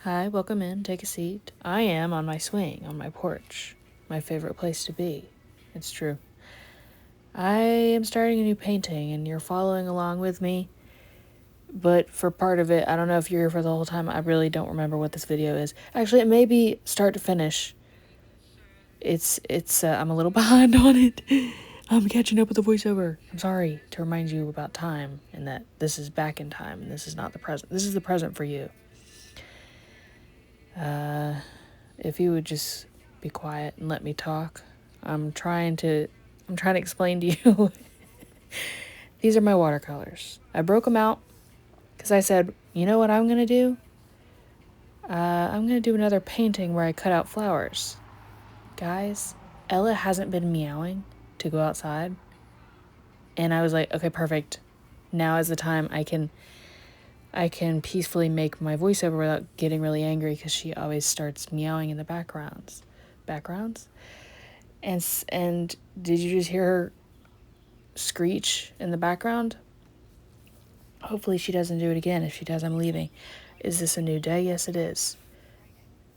Hi, welcome in. Take a seat. I am on my swing, on my porch. My favorite place to be. It's true. I am starting a new painting, and you're following along with me. But for part of it, I don't know if you're here for the whole time. I really don't remember what this video is. Actually, it may be start to finish. I'm a little behind on it. I'm catching up with the voiceover. I'm sorry to remind you about time and that this is back in time and this is not the present. This is the present for you. If you would just be quiet and let me talk. I'm trying to explain to you. These are my watercolors. I broke them out because I said, you know what I'm going to do? I'm going to do another painting where I cut out flowers. Guys, Ella hasn't been meowing to go outside. And I was like, okay, perfect. Now is the time I can peacefully make my voiceover without getting really angry because she always starts meowing in the backgrounds. And did you just hear her screech in the background? Hopefully she doesn't do it again. If she does, I'm leaving. Is this a new day? Yes, it is.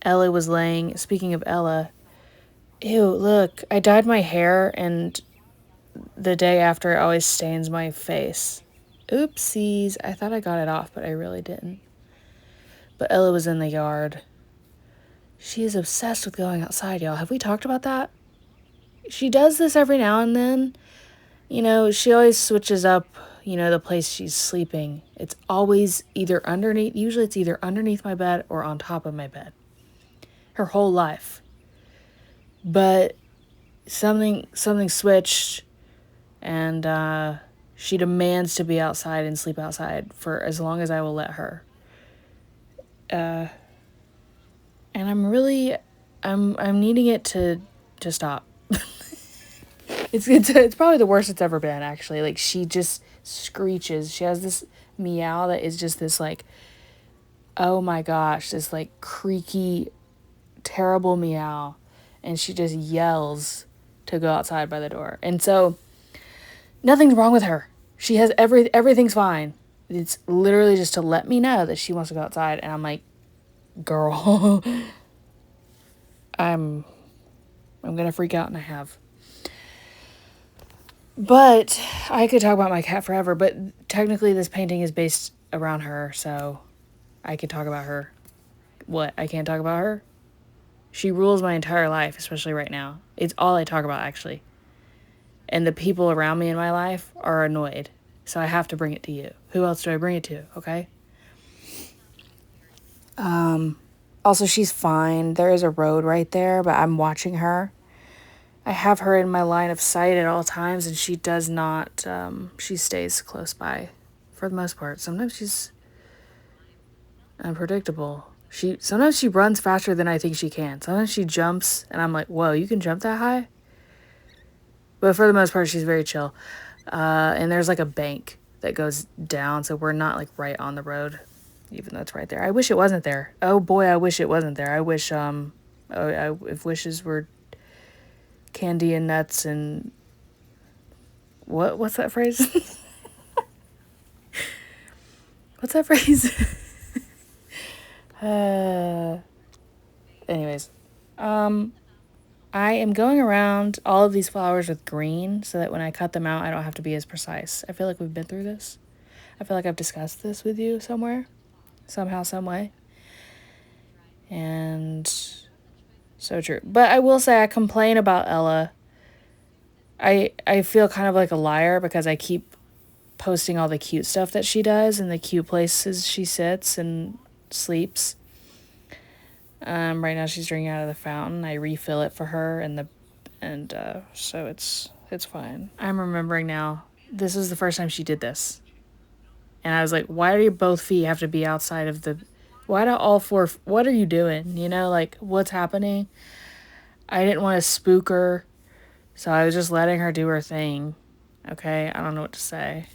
Ella was laying, speaking of Ella, ew, look, I dyed my hair and the day after it always stains my face. Oopsies, I thought I got it off, but I really didn't. But Ella was in the yard. She is obsessed with going outside, y'all. Have we talked about that? She does this every now and then. You know, she always switches up, the place she's sleeping. It's always either underneath, usually it's either underneath my bed or on top of my bed. Her whole life. But something switched, and she demands to be outside and sleep outside for as long as I will let her. And I'm needing it to stop. It's probably the worst it's ever been, actually. Like, she just screeches. She has this meow that is just this, like, oh my gosh, this, like, creaky, terrible meow. And she just yells to go outside by the door. And so, nothing's wrong with her. She has everything's fine. It's literally just to let me know that she wants to go outside. And I'm like, girl, I'm going to freak out, and I have. But I could talk about my cat forever, but technically this painting is based around her, so I could talk about her. What? I can't talk about her? She rules my entire life, especially right now. It's all I talk about, actually. And the people around me in my life are annoyed, so I have to bring it to you. Who else do I bring it to, okay? Also, she's fine. There is a road right there, but I'm watching her. I have her in my line of sight at all times, and she does not, she stays close by for the most part. Sometimes she's unpredictable. Sometimes she runs faster than I think she can. Sometimes she jumps, and I'm like, whoa, you can jump that high? But for the most part, she's very chill. And there's like a bank that goes down, so we're not like right on the road, even though it's right there. I wish it wasn't there. Oh boy, I wish it wasn't there. I wish, if wishes were candy and nuts and what's that phrase? What's that phrase? Anyways, I am going around all of these flowers with green so that when I cut them out, I don't have to be as precise. I feel like we've been through this. I feel like I've discussed this with you somewhere, somehow, some way. And so true. But I will say I complain about Ella. I feel kind of like a liar because I keep posting all the cute stuff that she does and the cute places she sits and sleeps. Right now she's drinking out of the fountain. I refill it for her, so it's fine. I'm remembering now. This is the first time she did this, and I was like, "Why do both feet have to be outside of the? Why do all four? What are you doing? Like, what's happening?" I didn't want to spook her, so I was just letting her do her thing. Okay, I don't know what to say.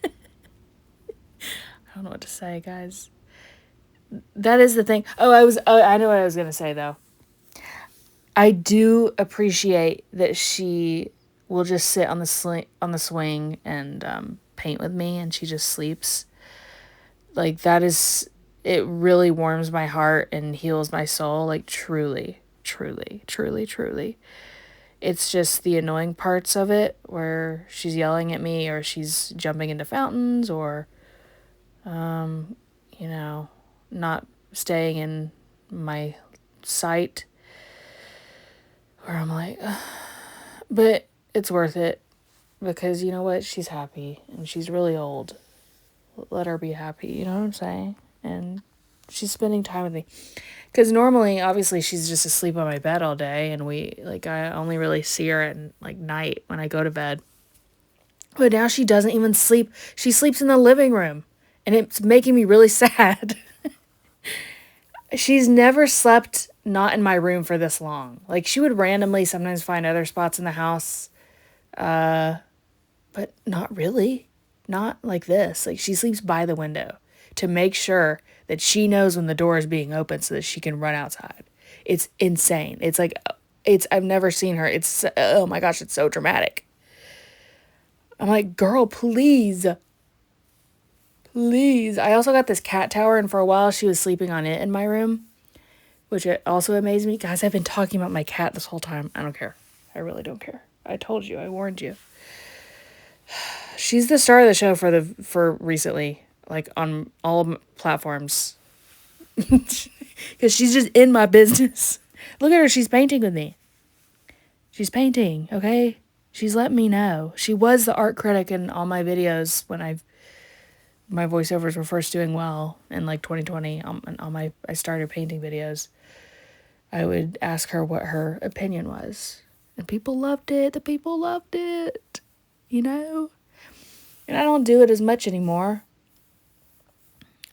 I don't know what to say, guys. That is the thing. I know what I was going to say, though. I do appreciate that she will just sit on the swing and paint with me, and she just sleeps. Like, that is it really warms my heart and heals my soul. Like, truly, truly, truly, truly. It's just the annoying parts of it where she's yelling at me or she's jumping into fountains or, you know, not staying in my sight. Where I'm like, ugh. But it's worth it because you know what? She's happy and she's really old. Let her be happy, you know what I'm saying? And she's spending time with me. Because normally, obviously, she's just asleep on my bed all day, and I only really see her at, like, night when I go to bed. But now she doesn't even sleep. She sleeps in the living room, and it's making me really sad. She's never slept not in my room for this long. Like, she would randomly sometimes find other spots in the house, but not really. Not like this. Like, she sleeps by the window to make sure that she knows when the door is being opened so that she can run outside. It's insane. It's like, I've never seen her. It's, oh my gosh, it's so dramatic. I'm like, girl, please. Please. I also got this cat tower, and for a while she was sleeping on it in my room, which it also amazed me. Guys, I've been talking about my cat this whole time. I don't care. I really don't care. I told you. I warned you. She's the star of the show for recently, like on all platforms. Because she's just in my business. Look at her. She's painting with me. She's painting, okay? She's let me know. She was the art critic in all my videos when my voiceovers were first doing well in like 2020. I started painting videos. I would ask her what her opinion was. And people loved it. The people loved it. You know? And I don't do it as much anymore.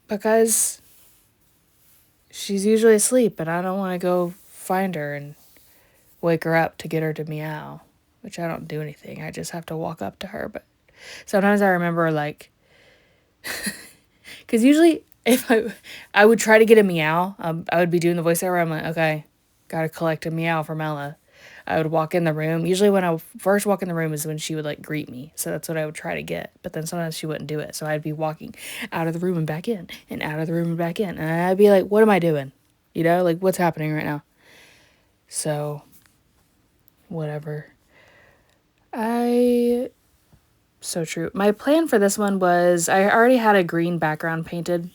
Because she's usually asleep and I don't want to go find her and wake her up to get her to meow. Which I don't do anything. I just have to walk up to her. But sometimes I remember like... Because usually if I would try to get a meow, I would be doing the voiceover. I'm like, okay, gotta collect a meow from Ella. I would walk in the room. Usually when I first walk in the room is when she would like greet me. So that's what I would try to get. But then sometimes she wouldn't do it. So I'd be walking out of the room and back in and out of the room and back in. And I'd be like, what am I doing? You know, like what's happening right now? So whatever. So true. My plan for this one was I already had a green background painted.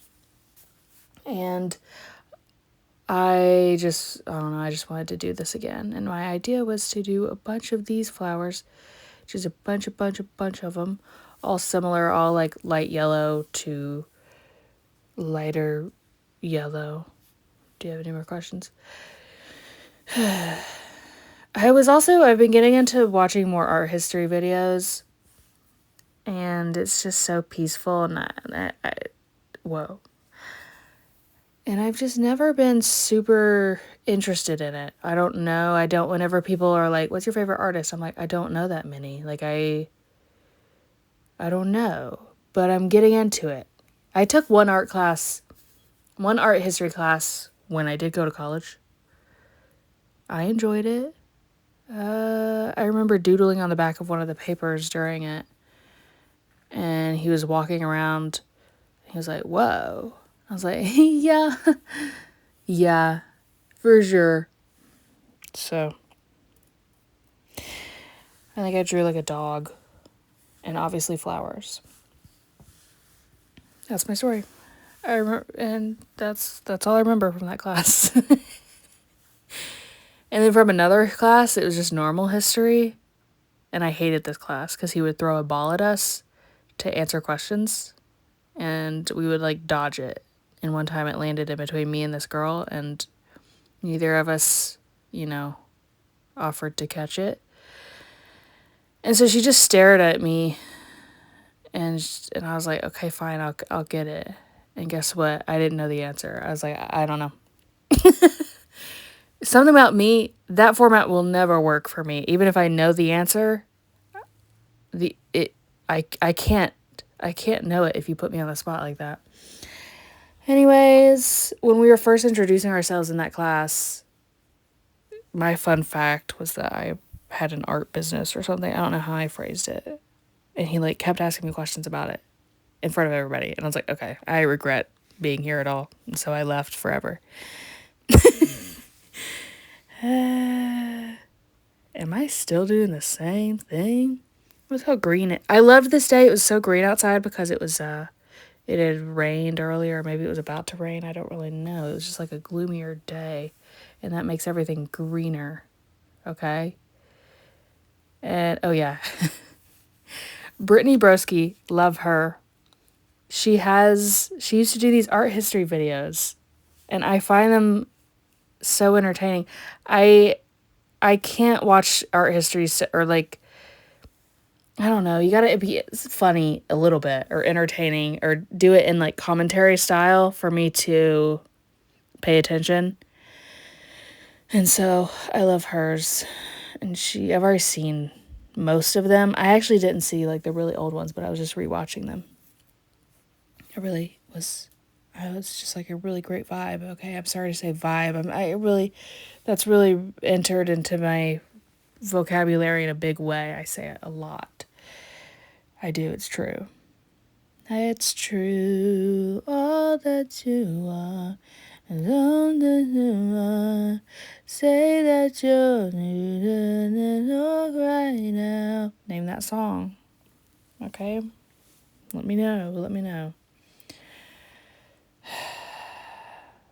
And I don't know, I just wanted to do this again. And my idea was to do a bunch of these flowers, just a bunch of them, all similar, all like light yellow to lighter yellow. Do you have any more questions? I've been getting into watching more art history videos, and it's just so peaceful, and whoa. And I've just never been super interested in it. I don't know. Whenever people are like, what's your favorite artist? I'm like, I don't know that many. Like, I don't know. But I'm getting into it. I took one art history class when I did go to college. I enjoyed it. I remember doodling on the back of one of the papers during it. And he was walking around. He was like, whoa. I was like, yeah. Yeah, for sure. So, I think I drew like a dog. And obviously flowers. That's my story. I remember, and that's all I remember from that class. And then from another class, it was just normal history. And I hated this class because he would throw a ball at us to answer questions. And we would like dodge it. And one time it landed in between me and this girl. And neither of us, offered to catch it. And so she just stared at me. And I was like, okay, fine, I'll get it. And guess what? I didn't know the answer. I was like, I don't know. Something about me, that format will never work for me. Even if I know the answer, I can't know it if you put me on the spot like that. Anyways, when we were first introducing ourselves in that class, my fun fact was that I had an art business or something. I don't know how I phrased it. And he like kept asking me questions about it in front of everybody. And I was like, okay, I regret being here at all. And so I left forever. Am I still doing the same thing? Look how green it. I loved this day. It was so green outside because it was it had rained earlier. Maybe it was about to rain. I don't really know. It was just like a gloomier day, and that makes everything greener. Okay. And oh yeah, Brittany Broski, love her. She used to do these art history videos, and I find them so entertaining. I can't watch art history or like, I don't know, you gotta be funny a little bit or entertaining or do it in like commentary style for me to pay attention. And so I love hers. And I've already seen most of them. I actually didn't see like the really old ones, but I was just rewatching them. It was just like a really great vibe. Okay, I'm sorry to say vibe. That's really entered into my vocabulary in a big way. I say it a lot. I do, it's true. It's true, all that you are, and all that you are. Say that you're new right now. Name that song. Okay? Let me know.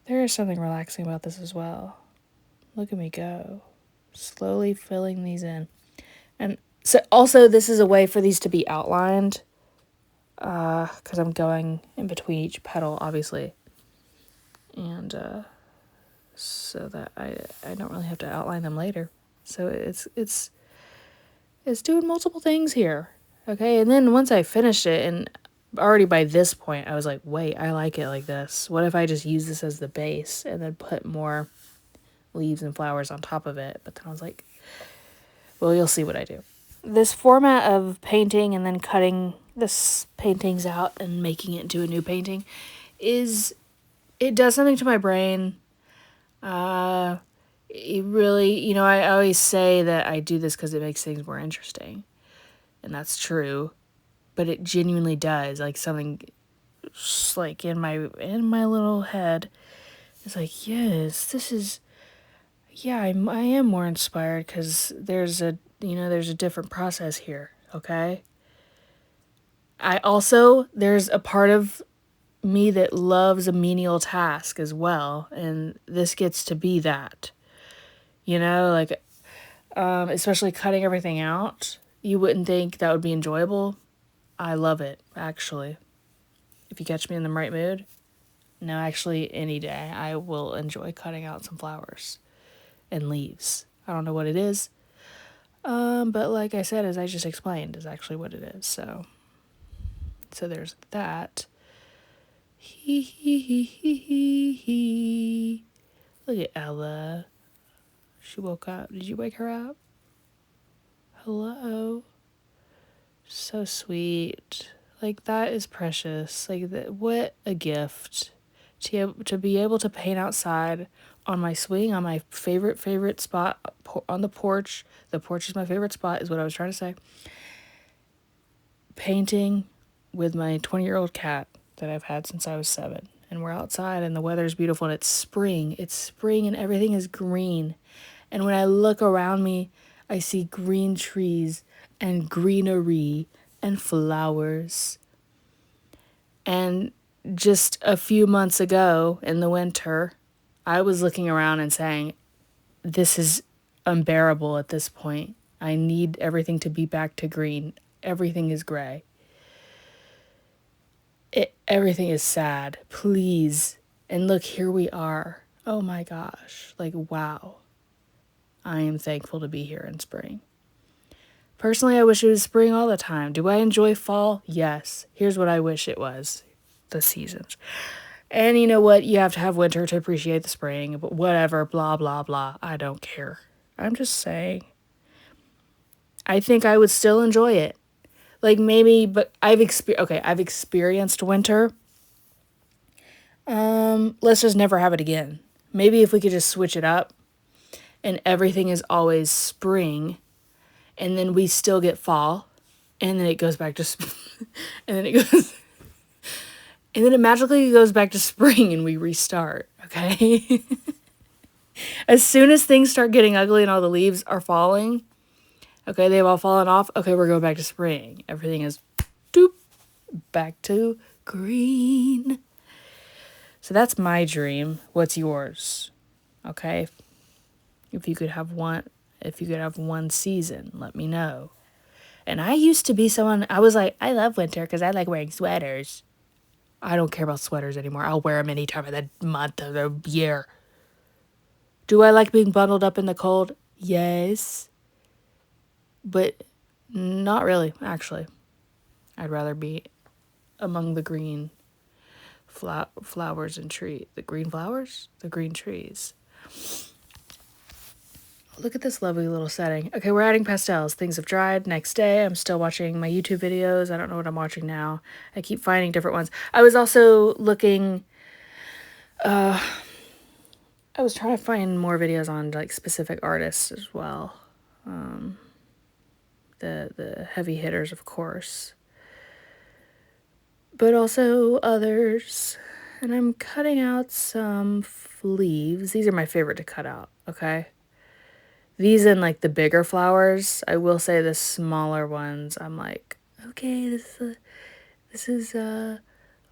There is something relaxing about this as well. Look at me go. Slowly filling these in. And so also this is a way for these to be outlined, because I'm going in between each petal, obviously. And so that I don't really have to outline them later. So it's doing multiple things here. Okay, and then once I finished it, and already by this point I was like, wait, I like it like this. What if I just use this as the base and then put more leaves and flowers on top of it? But then I was like, well, you'll see what I do. This format of painting and then cutting this paintings out and making it into a new painting it does something to my brain. It really, I always say that I do this because it makes things more interesting, and that's true, but it genuinely does. Like something, just like in my little head, it's like, yes, this is, yeah, I am more inspired because there's a different process here. Okay. There's a part of me that loves a menial task as well, and this gets to be that. Like, especially cutting everything out. You wouldn't think that would be enjoyable. I love it, actually. If you catch me in the right mood. No, actually, any day I will enjoy cutting out some flowers and leaves. I don't know what it is. But like I said, as I just explained, is actually what it is. So there's that. Hee hee hee hee hee hee. Look at Ella. She woke up. Did you wake her up? Hello. So sweet. Like, that is precious. Like, what a gift to be able to paint outside on my swing, on my favorite spot on the porch. The porch is my favorite spot, is what I was trying to say. Painting with my 20-year-old cat that I've had since I was 7. And we're outside and the weather's beautiful and it's spring. It's spring and everything is green. And when I look around me, I see green trees and greenery and flowers. And just a few months ago in the winter, I was looking around and saying, this is unbearable at this point. I need everything to be back to green. Everything is gray. Everything is sad. Please. And look, here we are. Oh my gosh. Like, wow. I am thankful to be here in spring. Personally, I wish it was spring all the time. Do I enjoy fall? Yes. Here's what I wish it was. The seasons. And you know what? You have to have winter to appreciate the spring. But whatever. Blah, blah, blah. I don't care. I'm just saying. I think I would still enjoy it. Like maybe, but I've experienced winter. Let's just never have it again. Maybe if we could just switch it up and everything is always spring and then we still get fall and then it goes back to and then it goes And then it magically goes back to spring and we restart, okay? As soon as things start getting ugly and all the leaves are falling, okay, they've all fallen off, okay, we're going back to spring. Everything is doop, back to green. So that's my dream. What's yours? Okay? If you could have one season, let me know. And I used to be someone, I was like, I love winter because I like wearing sweaters. I don't care about sweaters anymore. I'll wear them any time of the month of the year. Do I like being bundled up in the cold? Yes. But not really, actually. I'd rather be among the green flowers and trees. The green flowers? The green trees. Look at this lovely little setting. Okay, we're adding pastels. Things have dried. Next day, I'm still watching my YouTube videos. I don't know what I'm watching now. I keep finding different ones. I was also looking... I was trying to find more videos on like specific artists as well. The heavy hitters, of course. But also others. And I'm cutting out some leaves. These are my favorite to cut out, okay? These and like the bigger flowers. I will say the smaller ones, I'm like, okay, this is a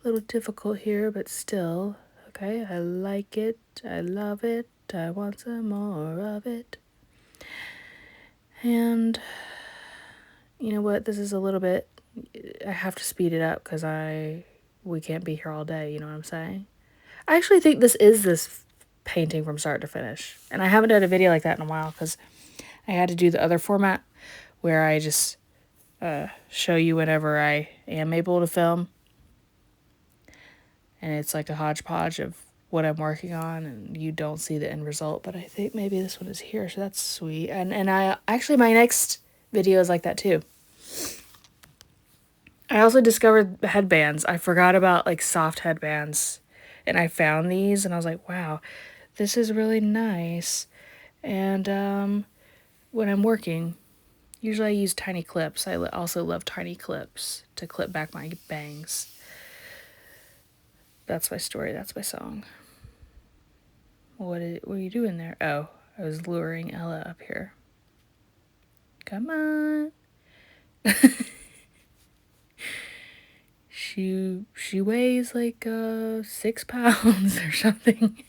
little difficult here, but still, okay, I like it. I love it. I want some more of it. And you know what? This is a little bit, I have to speed it up because we can't be here all day, you know what I'm saying? I actually think this painting from start to finish. And I haven't done a video like that in a while because I had to do the other format where I just show you whenever I am able to film. And it's like a hodgepodge of what I'm working on and you don't see the end result. But I think maybe this one is here, so that's sweet. And I actually, my next video is like that too. I also discovered headbands. I forgot about like soft headbands. And I found these and I was like, wow, this is really nice. And when I'm working, usually I use tiny clips. I also love tiny clips to clip back my bangs. That's my story. That's my song. What are you doing there? Oh, I was luring Ella up here. Come on. She weighs like 6 pounds or something.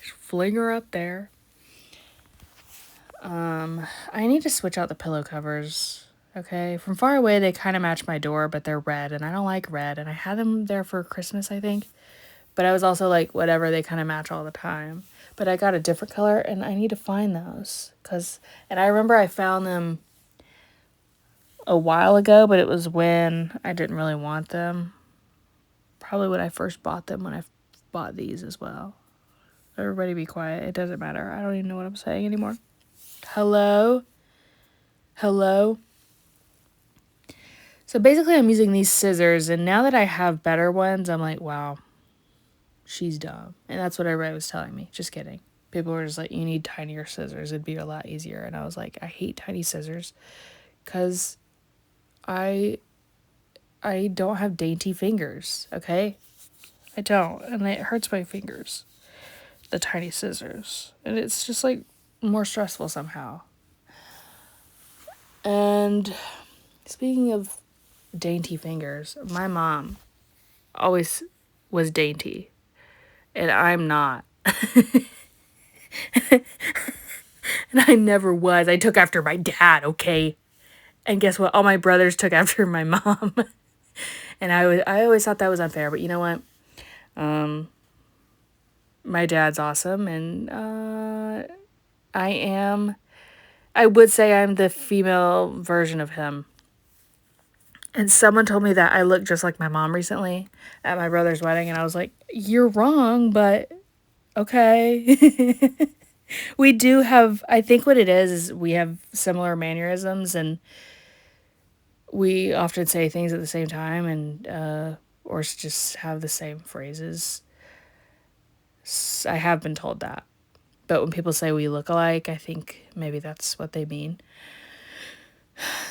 Just fling her up there. I need to switch out the pillow covers. Okay, from far away they kind of match my door, but they're red, and I don't like red. And I had them there for Christmas, I think. But I was also like, whatever, they kind of match all the time. But I got a different color, and I need to find those. And I remember I found them a while ago, but it was when I didn't really want them. Probably when I first bought them, when I bought these as well. Everybody be quiet. It doesn't matter. I don't even know what I'm saying anymore. Hello? Hello? So basically I'm using these scissors, and now that I have better ones, I'm like, wow, she's dumb. And that's what everybody was telling me. Just kidding. People were just like, you need tinier scissors. It'd be a lot easier. And I was like, I hate tiny scissors because I don't have dainty fingers, okay? I don't. And it hurts my fingers, the tiny scissors. And it's just like more stressful somehow. And speaking of dainty fingers, my mom always was dainty. And I'm not. And I never was. I took after my dad, okay? And guess what? All my brothers took after my mom. And I always thought that was unfair, but you know what? My dad's awesome, and I would say I'm the female version of him. And someone told me that I look just like my mom recently at my brother's wedding, and I was like, you're wrong, but okay. We do have, I think what it is we have similar mannerisms, and we often say things at the same time, and or just have the same phrases. I have been told that. But when people say we look alike, I think maybe that's what they mean.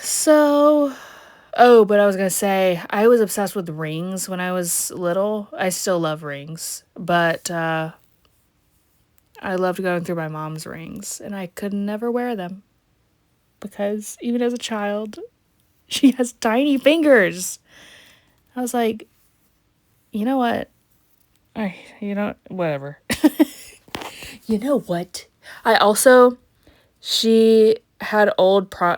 So, Oh, but I was gonna say, I was obsessed with rings when I was little. I still love rings, but I loved going through my mom's rings, and I could never wear them because even as a child, she has tiny fingers. I was like, you know what? Whatever. You know what? I also, she had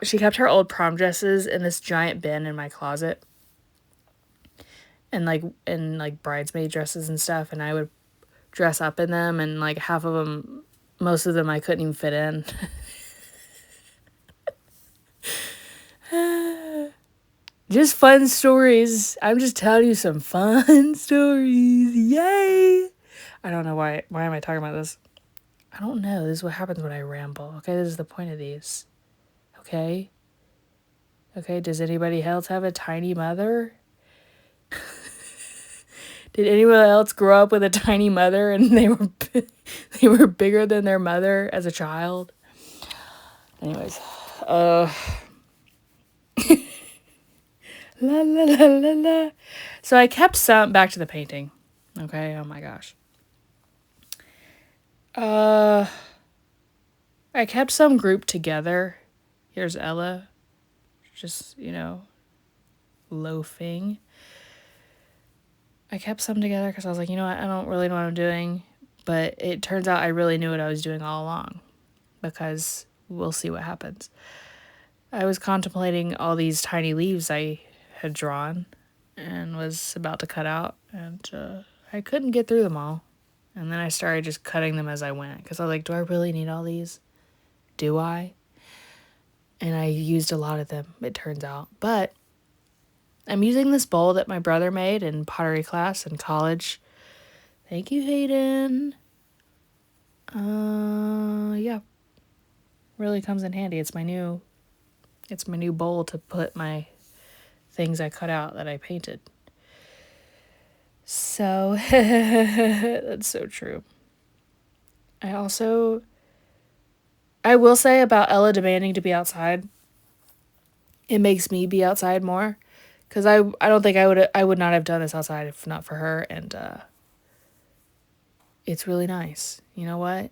she kept her old prom dresses in this giant bin in my closet, and like bridesmaid dresses and stuff, and I would dress up in them, and like half of them, most of them I couldn't even fit in. Just fun stories. I'm just telling you some fun stories. Yay! I don't know why am I talking about this? I don't know. This is what happens when I ramble. Okay, this is the point of these. Okay? Okay, does anybody else have a tiny mother? Did anyone else grow up with a tiny mother and they were bigger than their mother as a child? Anyways, la la la la la. So I kept some back to the painting. Okay, oh my gosh. I kept some grouped together. Here's Ella, just, loafing. I kept some together because I was like, you know what, I don't really know what I'm doing. But it turns out I really knew what I was doing all along, because we'll see what happens. I was contemplating all these tiny leaves I had drawn and was about to cut out, and I couldn't get through them all. And then I started just cutting them as I went, because I was like, do I really need all these? Do I? And I used a lot of them, it turns out. But I'm using this bowl that my brother made in pottery class in college. Thank you, Hayden. Yeah. Really comes in handy. It's my new bowl to put my things I cut out that I painted. So that's so true. I will say about Ella demanding to be outside, it makes me be outside more, because I don't think I would not have done this outside if not for her, and it's really nice. You know what?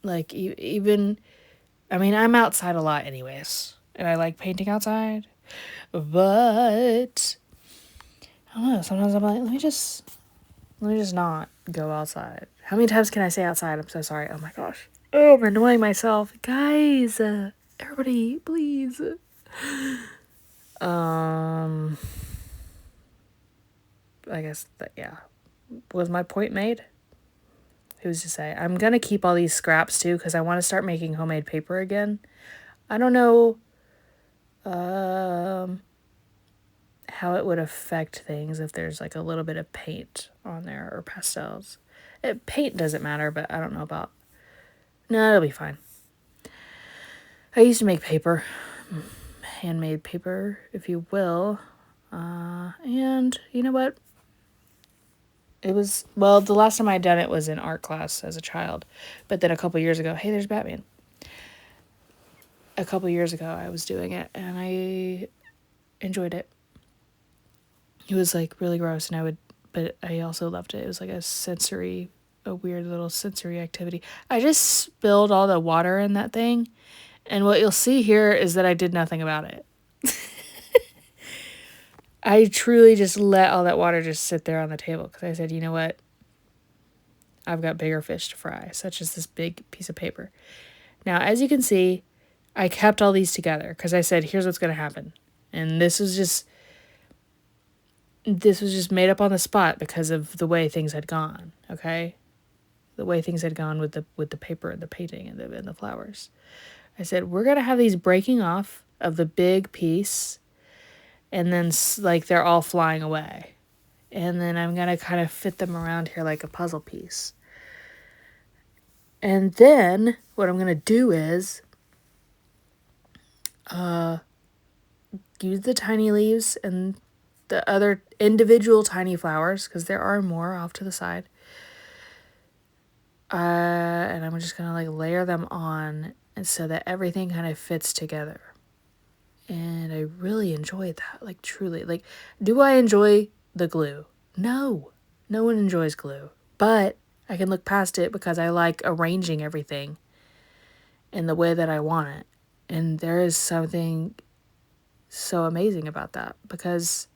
Like, even, I mean, I'm outside a lot anyways, and I like painting outside, but I don't know, sometimes I'm like, let me just not go outside. How many times can I say outside? I'm so sorry. Oh my gosh. Oh, I'm annoying myself. Guys, everybody, please. I guess that, yeah. Was my point made? Who's to say? I'm going to keep all these scraps too, because I want to start making homemade paper again. I don't know how it would affect things if there's like a little bit of paint on there or pastels. Paint doesn't matter, but I don't know about... No, it'll be fine. I used to make paper. Handmade paper, if you will. And you know what? It was, well, the last time I'd done it was in art class as a child. But then a couple years ago, hey, there's Batman. A couple years ago, I was doing it, and I enjoyed it. It was like really gross, but I also loved it. It was like a weird little sensory activity. I just spilled all the water in that thing, and what you'll see here is that I did nothing about it. I truly just let all that water just sit there on the table, because I said, you know what? I've got bigger fish to fry, such as this big piece of paper. Now, as you can see, I kept all these together because I said, here's what's going to happen. And this was just made up on the spot because of the way things had gone, okay? The way things had gone with the paper and the painting and the flowers. I said, we're going to have these breaking off of the big piece, and then like they're all flying away. And then I'm going to kind of fit them around here like a puzzle piece. And then what I'm going to do is use the tiny leaves and the other individual tiny flowers, because there are more off to the side. And I'm just going to like layer them on, and so that everything kind of fits together. And I really enjoy that, like truly. Like, do I enjoy the glue? No. No one enjoys glue. But I can look past it because I like arranging everything in the way that I want it. And there is something so amazing about that because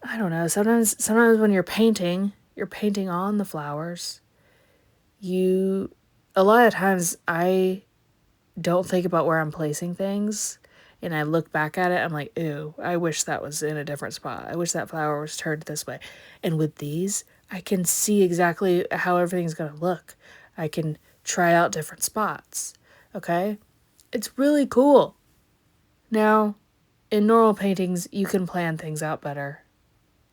I don't know, sometimes when you're painting on the flowers. A lot of times I don't think about where I'm placing things, and I look back at it, I'm like, ew, I wish that was in a different spot. I wish that flower was turned this way. And with these, I can see exactly how everything's going to look. I can try out different spots. Okay? It's really cool. Now, in normal paintings, you can plan things out better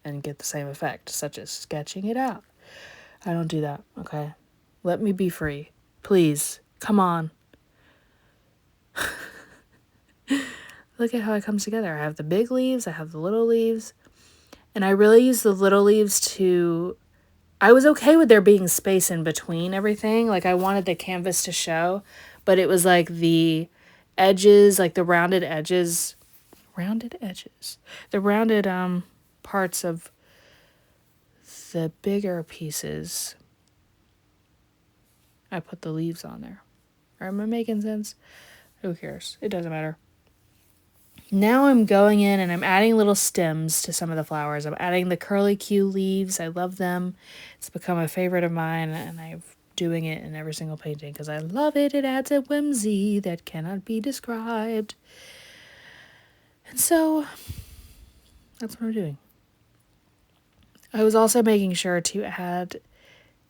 and get the same effect, such as sketching it out. I don't do that, okay? Let me be free. Please, come on. Look at how it comes together. I have the big leaves, I have the little leaves, and I really use the little leaves to... I was okay with there being space in between everything. Like, I wanted the canvas to show, but it was like the edges, like the rounded edges, the rounded parts of the bigger pieces. I put the leaves on there. Am I making sense? Who cares? It doesn't matter. Now I'm going in and I'm adding little stems to some of the flowers. I'm adding the curlicue leaves. I love them. It's become a favorite of mine, and I'm doing it in every single painting because I love it. It adds a whimsy that cannot be described. And so that's what I'm doing. I was also making sure to add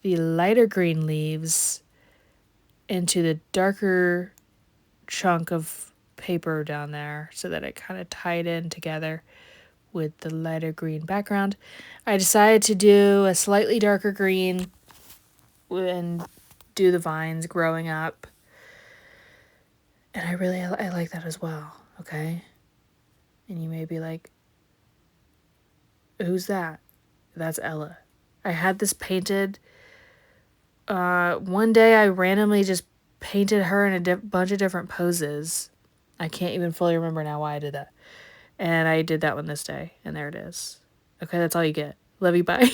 the lighter green leaves into the darker chunk of paper down there so that it kind of tied in together with the lighter green background. I decided to do a slightly darker green and do the vines growing up. And I like that as well, okay? And you may be like, who's that? That's Ella. I had this painted. One day I randomly just painted her in a bunch of different poses. I can't even fully remember now why I did that. And I did that one this day, and there it is. Okay, that's all you get. Love you, bye.